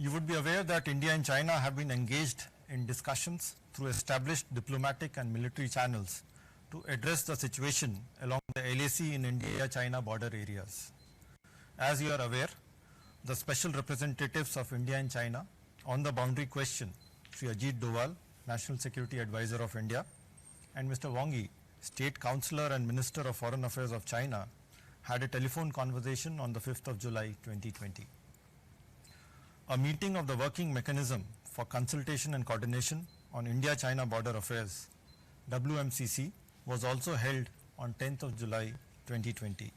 You would be aware that India and China have been engaged in discussions through established diplomatic and military channels to address the situation along the LAC in India-China border areas. As you are aware, the special representatives of India and China on the boundary question, Sri Ajit Doval, National Security Advisor of India, and Mr. Wang Yi, State Councillor and Minister of Foreign Affairs of China, had a telephone conversation on the 5th of July 2020. A meeting of the Working Mechanism for Consultation and Coordination on India-China Border Affairs, WMCC, was also held on 10th of July 2020.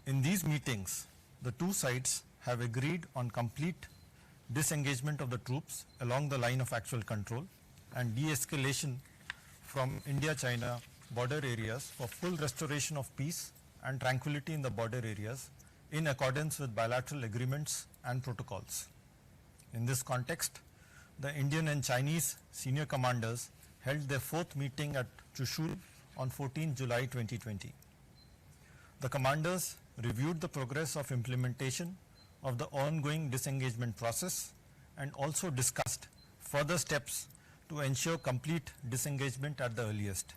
In these meetings, the two sides have agreed on complete disengagement of the troops along the line of actual control and de-escalation from India-China border areas for full restoration of peace and tranquility in the border areas in accordance with bilateral agreements and protocols. In this context, the Indian and Chinese senior commanders held their fourth meeting at Chushul on 14 July 2020. The commanders reviewed the progress of implementation of the ongoing disengagement process and also discussed further steps to ensure complete disengagement at the earliest.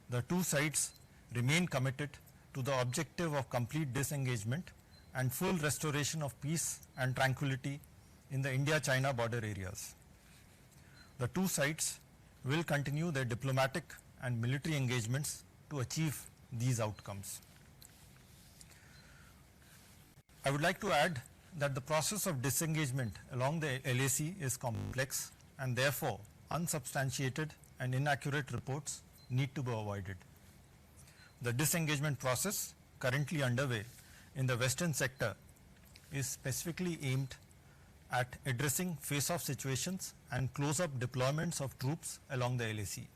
The two sides remain committed to the objective of complete disengagement and full restoration of peace and tranquility in the India-China border areas. The two sides will continue their diplomatic and military engagements to achieve these outcomes. I would like to add that the process of disengagement along the LAC is complex and therefore unsubstantiated and inaccurate reports need to be avoided. The disengagement process currently underway in the western sector is specifically aimed at addressing face-off situations and close-up deployments of troops along the LAC.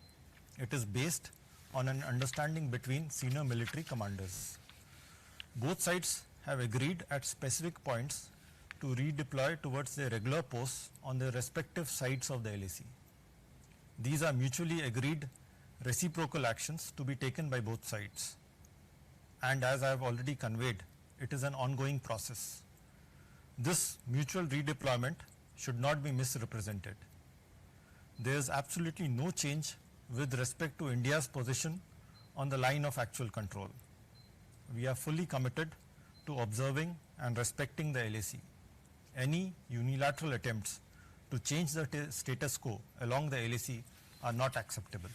It is based on an understanding between senior military commanders. Both sides have agreed at specific points to redeploy towards their regular posts on their respective sides of the LAC. These are mutually agreed reciprocal actions to be taken by both sides. And as I have already conveyed, it is an ongoing process. This mutual redeployment should not be misrepresented. There is absolutely no change with respect to India's position on the line of actual control. We are fully committed to observing and respecting the LAC. Any unilateral attempts to change the status quo along the LAC are not acceptable.